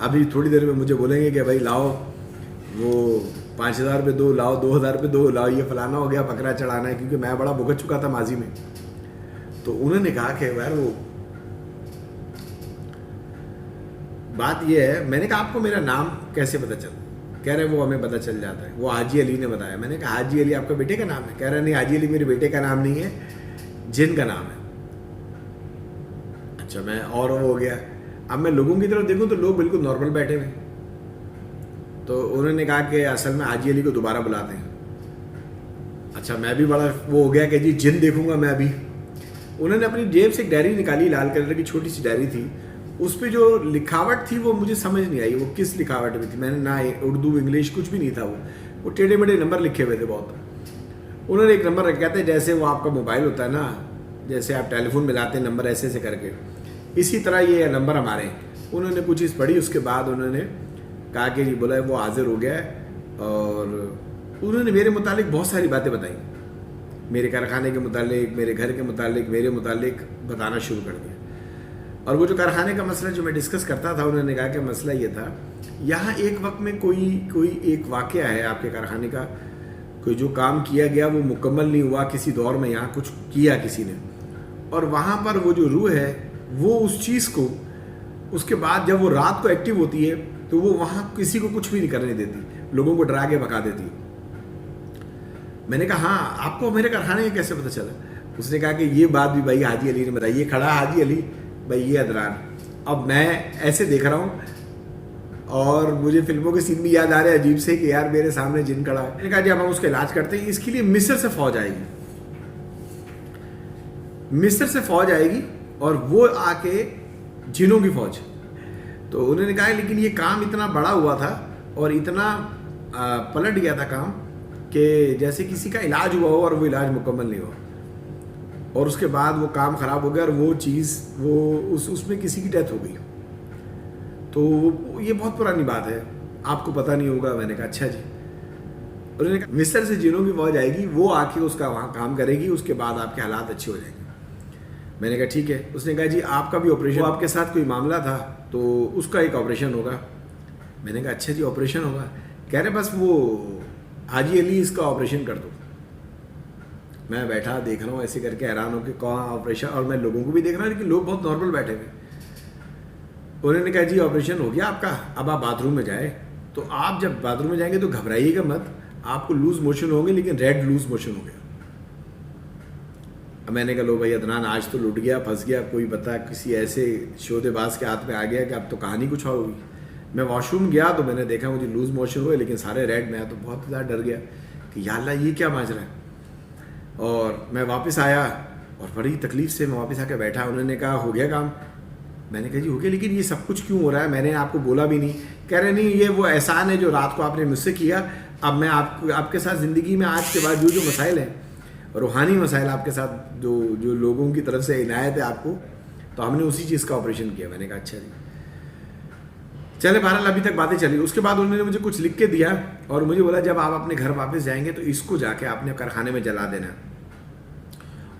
ابھی تھوڑی دیر میں مجھے بولیں گے کہ بھائی لاؤ وہ 5,000 روپے دو, لاؤ 2,000 روپے دو, لاؤ یہ فلانا ہو گیا, بکرا چڑھانا ہے, کیونکہ میں بڑا بھگت چکا تھا ماضی میں. تو انہوں نے کہا کہ یار وہ بات یہ ہے. میں نے کہا آپ کو میرا نام کیسے پتہ چلا؟ کہہ رہے وہ ہمیں پتہ چل جاتا ہے, وہ حاجی علی نے بتایا. میں نے کہا حاجی علی آپ کا بیٹے کا نام ہے؟ کہہ رہے نہیں حاجی علی میرے بیٹے کا نام نہیں ہے, جن کا نام ہے. اچھا میں اور ہو گیا. اب میں لوگوں کی طرف دیکھوں تو لوگ بالکل نارمل بیٹھے ہوئے. تو انہوں نے کہا کہ اصل میں حاجی علی کو دوبارہ بلاتے ہیں. اچھا میں بھی بڑا وہ ہو گیا کہ جی جن دیکھوں گا میں ابھی. انہوں نے اپنی جیب سے ایک ڈائری نکالی, لال کلر کی چھوٹی سی ڈائری تھی. اس پہ جو لکھاوٹ تھی وہ مجھے سمجھ نہیں آئی, وہ کس لکھاوٹ میں تھی. میں نے نہ اردو انگلش کچھ بھی نہیں تھا, وہ ٹیڑھے میڑھے نمبر لکھے ہوئے تھے بہت. انہوں نے ایک نمبر رکھا تھا جیسے وہ آپ کا موبائل ہوتا ہے نا, جیسے آپ ٹیلی فون ملاتے ہیں نمبر ایسے ایسے کر کے, اسی طرح یہ نمبر ہمارے ہیں. انہوں نے کچھ چیز پڑھی, اس کے بعد انہوں نے کہا کہ جی بولا وہ حاضر ہو گیا ہے. اور انہوں نے میرے متعلق بہت ساری باتیں بتائیں, میرے کارخانے کے متعلق, میرے گھر کے متعلق, میرے متعلق بتانا شروع کر دیا. اور وہ جو کارخانے کا مسئلہ جو میں ڈسکس کرتا تھا, انہوں نے کہا کہ مسئلہ یہ تھا یہاں ایک وقت میں کوئی ایک واقعہ ہے آپ کے کارخانے کا, کوئی جو کام کیا گیا وہ مکمل نہیں ہوا کسی دور میں, یہاں کچھ کیا کسی نے, اور وہاں پر وہ جو روح ہے وہ اس چیز کو اس کے بعد جب وہ رات کو ایکٹیو ہوتی ہے تو وہ وہاں کسی کو کچھ بھی نہیں کرنے دیتی, لوگوں کو ڈرا کے بھگا دیتی. میں نے کہا ہاں آپ کو میرے کارخانے کا کیسے پتہ چلا؟ اس نے کہا کہ یہ بات بھی بھائی حاجی علی نے بتائی. یہ کھڑا حاجی علی بھائی, یہ ادران. اب میں ایسے دیکھ رہا ہوں اور مجھے فلموں کے سین بھی یاد آ رہے ہیں عجیب سے کہ یار میرے سامنے جن کھڑا ہے. میں نے کہا جی اب ہم اس کا علاج کرتے ہیں. اس کے لیے مصر سے فوج آئے گی, مصر سے فوج آئے گی اور وہ آ کے جنوں کی فوج. تو انہوں نے کہا لیکن یہ کام اتنا بڑا ہوا تھا اور اتنا پلٹ گیا تھا کام کہ جیسے کسی کا علاج ہوا ہو اور وہ علاج مکمل نہیں ہوا, اور اس کے بعد وہ کام خراب ہو گیا اور وہ چیز وہ اس میں کسی کی ڈیتھ ہو گئی. تو یہ بہت پرانی بات ہے, آپ کو پتہ نہیں ہوگا. میں نے کہا اچھا جی. انہوں نے کہا مصر سے جنوں کی فوج آئے گی, وہ آ کے اس کا وہاں کام کرے گی, اس کے بعد آپ کے حالات اچھے ہو جائیں گے. میں نے کہا ٹھیک ہے. اس نے کہا جی آپ کا بھی آپریشن, آپ کے ساتھ کوئی معاملہ تھا تو اس کا ایک آپریشن ہوگا. میں نے کہا اچھا جی آپریشن ہوگا. کہہ رہے بس وہ حاجی علی اس کا آپریشن کر دو. میں بیٹھا دیکھ رہا ہوں ایسے کر کے حیران ہو کہ کہاں آپریشن, اور میں لوگوں کو بھی دیکھ رہا ہوں لیکن لوگ بہت نارمل بیٹھے ہوئے. انہوں نے کہا جی آپریشن ہو گیا آپ کا, اب آپ باتھ روم میں جائیں. تو آپ جب باتھ روم میں جائیں گے تو گھبرائیے گا مت, آپ کو لوز موشن ہوں گے لیکن ریڈ لوز موشن ہو گیا. میں نے کہا لو بھائی عدنان آج تو لٹ گیا, پھنس گیا, کوئی بتا کسی ایسے شودے باز کے ہاتھ میں آ گیا کہ اب تو کہانی کچھ اور ہوگی. میں واش روم گیا تو میں نے دیکھا مجھے لوز موشن ہوئے لیکن سارے ریڈ. میں تو بہت زیادہ ڈر گیا کہ یا اللہ یہ کیا ماجرا ہے. اور میں واپس آیا اور بڑی تکلیف سے میں واپس آ کے بیٹھا. انہوں نے کہا ہو گیا کام. میں نے کہا جی ہو گیا, لیکن یہ سب کچھ کیوں ہو رہا ہے؟ میں نے آپ کو بولا بھی نہیں. کہہ رہے نہیں یہ وہ احسان ہے جو رات کو آپ نے مجھ سے کیا. اب میں آپ کے ساتھ زندگی میں آج کے بعد جو مسائل ہیں, روحانی مسائل آپ کے ساتھ جو لوگوں کی طرف سے عنایت ہے آپ کو, تو ہم نے اسی چیز کا آپریشن کیا. میں نے کہا اچھا جی چلے. بہرحال ابھی تک باتیں چلی. اس کے بعد انہوں نے مجھے کچھ لکھ کے دیا اور مجھے بولا جب آپ اپنے گھر واپس جائیں گے تو اس کو جا کے آپ نے کارخانے میں جلا دینا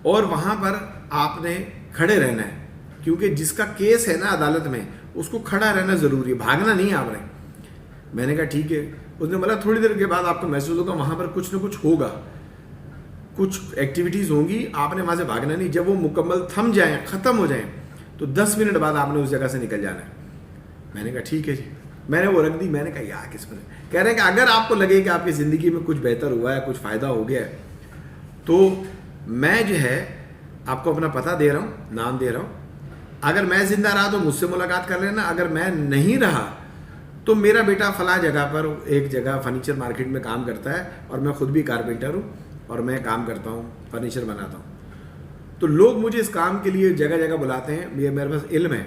اور وہاں پر آپ نے کھڑے رہنا ہے, کیونکہ جس کا کیس ہے نا عدالت میں اس کو کھڑا رہنا ضروری ہے, بھاگنا نہیں آپ نے. میں نے کہا ٹھیک ہے. اس نے بولا تھوڑی دیر کے بعد آپ کو محسوس ہوگا وہاں پر کچھ نہ کچھ ہوگا, کچھ ایکٹیویٹیز ہوں گی, آپ نے وہاں سے بھاگنا نہیں. جب وہ مکمل تھم جائیں, ختم ہو جائیں, تو 10 منٹ بعد آپ نے اس جگہ سے نکل جانا ہے. میں نے کہا ٹھیک ہے جی. میں نے وہ رکھ دی. میں نے کہا یار کس پر کہہ رہے ہیں کہ اگر آپ کو لگے کہ آپ کی زندگی میں کچھ بہتر ہوا ہے, کچھ فائدہ ہو گیا ہے, تو میں جو ہے آپ کو اپنا پتہ دے رہا ہوں, نام دے رہا ہوں. اگر میں زندہ رہا تو مجھ سے ملاقات کر لینا. اگر میں نہیں رہا تو میرا بیٹا فلاں جگہ پر ایک جگہ فرنیچر مارکیٹ میں کام کرتا ہے, اور میں خود بھی کارپینٹر ہوں اور میں کام کرتا ہوں, فرنیچر بناتا ہوں. تو لوگ مجھے اس کام کے لیے جگہ جگہ بلاتے ہیں. یہ میرے پاس علم ہے.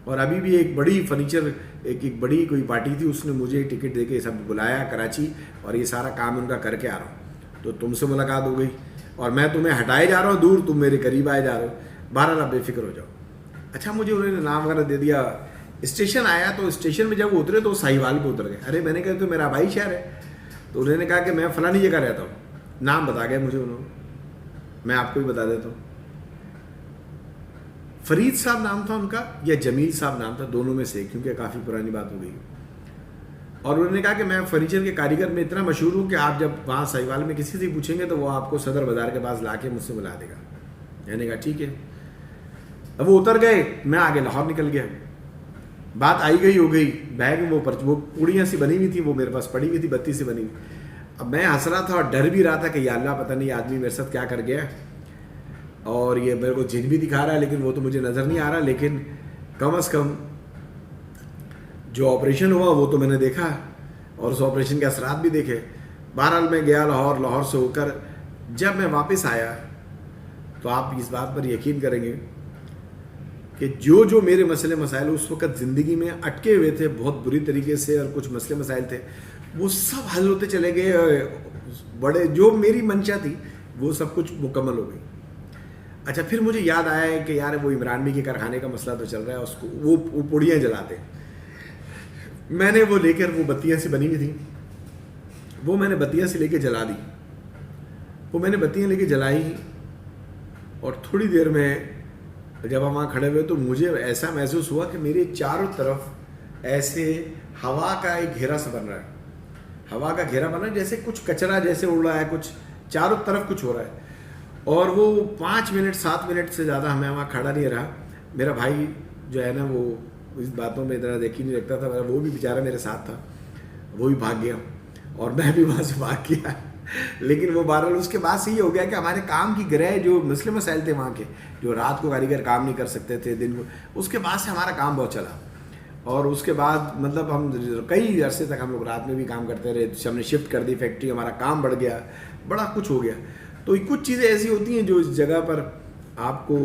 اور ابھی بھی ایک بڑی فرنیچر ایک بڑی کوئی پارٹی تھی, اس نے مجھے ٹکٹ دے کے سب بلایا کراچی, اور یہ سارا کام ان کا کر کے آ رہا ہوں. تو تم سے ملاقات ہو گئی اور میں تمہیں ہٹائے جا رہا ہوں دور, تم میرے قریب آئے جا رہے ہو. بہرحال آپ بے فکر ہو جاؤ. اچھا مجھے انہوں نے نام وغیرہ دے دیا. اسٹیشن آیا تو اسٹیشن میں جب وہ اترے تو ساہیوال پہ اتر گئے. ارے میں نے کہا تو میرا بھائی شہر ہے. تو انہوں نے کہا کہ میں فلانی جگہ رہتا ہوں. نام بتا گئے مجھے انہوں نے. میں آپ کو بھی بتا دیتا ہوں, فرید صاحب نام تھا ان کا یا جمیل صاحب نام تھا، دونوں میں سے، کیونکہ کافی پرانی بات ہو گئی. اور انہوں نے کہا کہ میں فرنیچر کے کاریگر میں اتنا مشہور ہوں کہ آپ جب وہاں سہیوال میں کسی سے پوچھیں گے تو وہ آپ کو صدر بازار کے پاس لا کے مجھ سے بلا دے گا. میں نے کہا ٹھیک ہے. اب وہ اتر گئے، میں آگے لاہور نکل گیا. بات آئی گئی ہو گئی. بیگ میں وہ پوڑیاں سی بنی ہوئی تھی، وہ میرے پاس پڑی ہوئی تھی، بتی سے بنی ہوئی. اب میں ہنس رہا تھا اور ڈر بھی رہا تھا کہ یا اللہ پتہ نہیں آدمی میرے ساتھ کیا کر گیا، اور یہ میرے کو جن بھی دکھا رہا ہے لیکن وہ تو مجھے نظر نہیں آ رہا. لیکن کم از کم جو آپریشن ہوا وہ تو میں نے دیکھا اور اس آپریشن کے اثرات بھی دیکھے. بہرحال میں گیا لاہور سے ہو کر جب میں واپس آیا تو آپ اس بات پر یقین کریں گے کہ جو میرے مسئلے مسائل اس وقت زندگی میں اٹکے ہوئے تھے بہت بری طریقے سے، اور کچھ مسئلے مسائل تھے وہ سب حل ہوتے چلے گئے. بڑے جو میری منشا تھی وہ سب کچھ مکمل ہو گئی. اچھا پھر مجھے یاد آیا ہے کہ یار وہ عمران بھائی کے کارخانے کا مسئلہ تو چل رہا ہے، اس کو وہ پوڑیاں جلاتے. میں نے وہ لے کر، وہ بتیاں سی بنی ہوئی تھیں، وہ میں نے بتیاں سے لے کے جلا دی. وہ میں نے بتیاں لے کے جلائی اور تھوڑی دیر میں جب ہم وہاں کھڑے ہوئے تو مجھے ایسا محسوس ہوا کہ میرے چاروں طرف ایسے ہوا کا ایک گھیرا سا بن رہا ہے. ہوا کا گھیرا بن رہا ہے جیسے کچھ کچرا جیسے اڑ رہا ہے، کچھ چاروں طرف کچھ ہو رہا ہے. اور وہ 5 منٹ 7 منٹ سے زیادہ ہمیں وہاں کھڑا نہیں رہا. میرا بھائی جو ہے نا وہ اس باتوں میں اتنا دیکھ ہی نہیں رکھتا تھا، وہ بھی بیچارہ میرے ساتھ تھا، وہ بھی بھاگ گیا اور میں بھی وہاں سے بھاگ گیا. لیکن وہ بہرحال اس کے بعد سے یہ ہو گیا کہ ہمارے کام کی گرہ جو مسئلے مسائل تھے وہاں کے، جو رات کو کاریگر کام نہیں کر سکتے تھے دن کو، اس کے بعد سے ہمارا کام بہت چلا. اور اس کے بعد مطلب ہم کئی عرصے تک ہم لوگ رات میں بھی کام کرتے رہے. ہم نے شفٹ کر دی فیکٹری، ہمارا کام بڑھ گیا، بڑا کچھ ہو گیا. تو کچھ چیزیں ایسی ہوتی ہیں جو اس جگہ پر آپ کو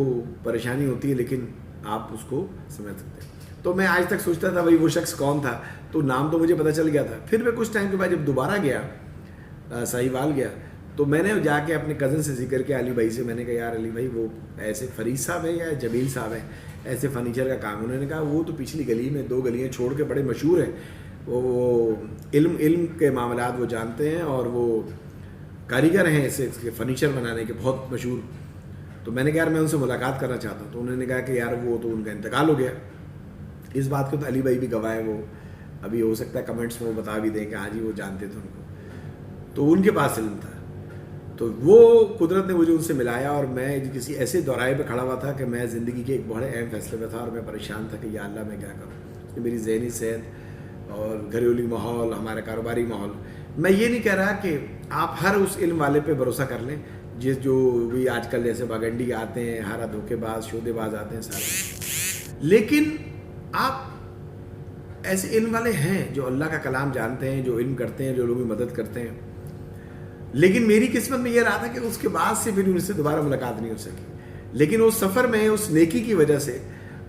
پریشانی ہوتی ہے لیکن آپ اس کو سمجھ سکتے ہیں. تو میں آج تک سوچتا تھا بھائی وہ شخص کون تھا، تو نام تو مجھے پتہ چل گیا تھا. پھر میں کچھ ٹائم کے بعد جب دوبارہ گیا سہیوال گیا تو میں نے جا کے اپنے کزن سے ذکر کیا، علی بھائی سے. میں نے کہا یار علی بھائی وہ ایسے فرید صاحب ہیں یا جمیل صاحب ہیں ایسے فرنیچر کا کام. انہوں نے کہا وہ تو پچھلی گلی میں 2 گلیاں چھوڑ کے بڑے مشہور ہیں، وہ علم کے معاملات وہ جانتے ہیں اور وہ کاریگر ہیں ایسے فرنیچر بنانے کے بہت مشہور. تو میں نے کہا یار میں ان سے ملاقات کرنا چاہتا ہوں. تو انہوں نے کہا کہ یار وہ تو ان کا انتقال ہو گیا. اس بات کو تو علی بھائی بھی گواہ ہے، وہ ابھی ہو سکتا ہے کمنٹس میں وہ بتا بھی دیں کہ ہاں جی وہ جانتے تھے ان کو. تو ان کے پاس علم تھا. تو وہ قدرت نے مجھے ان سے ملایا اور میں کسی ایسے دورائے پہ کھڑا ہوا تھا کہ میں زندگی کے ایک بڑے اہم فیصلے پہ تھا اور میں پریشان تھا کہ یا اللہ میں کیا کروں. کہ میری ذہنی صحت اور گھریلو ماحول، ہمارا کاروباری ماحول. میں یہ نہیں کہہ رہا کہ آپ ہر اس علم والے پہ بھروسہ کر لیں جو بھی آج کل جیسے باگنڈی آتے ہیں، ہارا دھوکے باز شودے باز آتے ہیں سارے. لیکن آپ ایسے علم والے ہیں جو اللہ کا کلام جانتے ہیں، جو علم کرتے ہیں، جو لوگوں کی مدد کرتے ہیں. لیکن میری قسمت میں یہ رہا تھا کہ اس کے بعد سے پھر ان سے دوبارہ ملاقات نہیں ہو سکی. لیکن اس سفر میں اس نیکی کی وجہ سے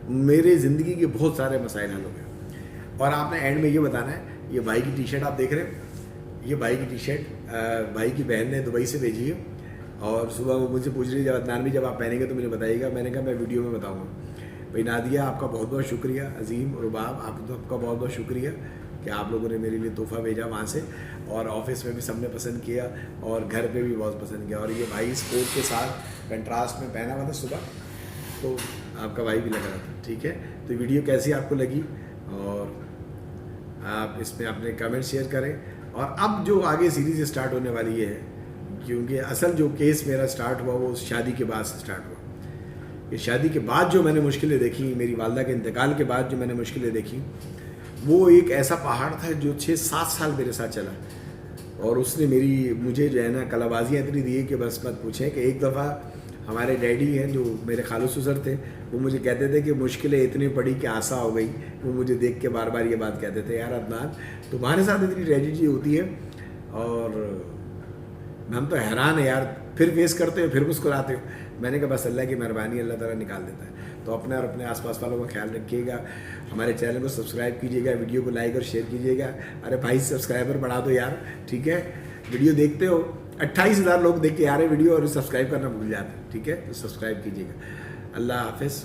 میرے زندگی کے بہت سارے مسائل حل ہو گئے. اور آپ نے اینڈ میں یہ بتانا ہے، یہ بھائی کی ٹی شرٹ آپ دیکھ رہے ہیں، یہ بھائی کی ٹی شرٹ بھائی کی بہن نے دبئی سے بھیجی ہے. اور صبح وہ مجھ سے پوچھ رہی ہے جب عدنان بھی جب آپ پہنیں گے تو مجھے بتائیے گا. میں نے کہا میں ویڈیو میں بتاؤں گا. بھائی نادیہ آپ کا بہت بہت شکریہ. عظیم رباب آپ کا بہت بہت شکریہ کہ آپ لوگوں نے میرے لیے تحفہ بھیجا وہاں سے. اور آفس میں بھی سب نے پسند کیا اور گھر پہ بھی بہت پسند کیا. اور یہ بھائی اس کوٹ کے ساتھ کنٹراسٹ میں پہنا ہوا تھا صبح، تو آپ کا بھائی بھی لگ رہا تھا. ٹھیک ہے، تو ویڈیو کیسی آپ کو لگی اور آپ اس میں اپنے کمنٹ شیئر کریں. اور اب جو آگے سیریز اسٹارٹ ہونے والی ہے، کیونکہ اصل جو کیس میرا اسٹارٹ ہوا وہ شادی کے بعد سے اسٹارٹ ہوا. کہ شادی کے بعد جو میں نے مشکلیں دیکھی، میری والدہ کے انتقال کے بعد جو میں نے مشکلیں دیکھی، وہ ایک ایسا پہاڑ تھا جو 6-7 سال میرے ساتھ چلا. اور اس نے مجھے جو ہے نا کلابازیاں اتنی دی کہ بس مت پوچھیں. کہ ایک دفعہ ہمارے ڈیڈی ہیں جو میرے خالو سسر تھے، وہ مجھے کہتے تھے کہ مشکلیں اتنی پڑی کہ آسا ہو گئی. وہ مجھے دیکھ کے بار بار یہ بات کہتے تھے، یار عدنان تمہارے ساتھ اتنی ٹریجڈی ہوتی ہے اور ہم تو حیران ہیں یار، پھر فیس کرتے ہو پھر مسکراتے ہو. میں نے کہا بس اللہ کی مہربانی، اللہ تعالیٰ نکال دیتا ہے. تو اپنے اور اپنے آس پاس والوں کا خیال رکھیے گا. ہمارے چینل کو سبسکرائب کیجیے گا، ویڈیو کو لائک اور شیئر کیجیے گا. ارے بھائی سبسکرائبر بڑھا دو یار. ٹھیک ہے، ویڈیو دیکھتے ہو 28,000 لوگ دیکھ کے آ رہے ویڈیو اور سبسکرائب کرنا بھول جاتے ہیں. ٹھیک ہے، تو سبسکرائب کیجیے گا. اللہ حافظ.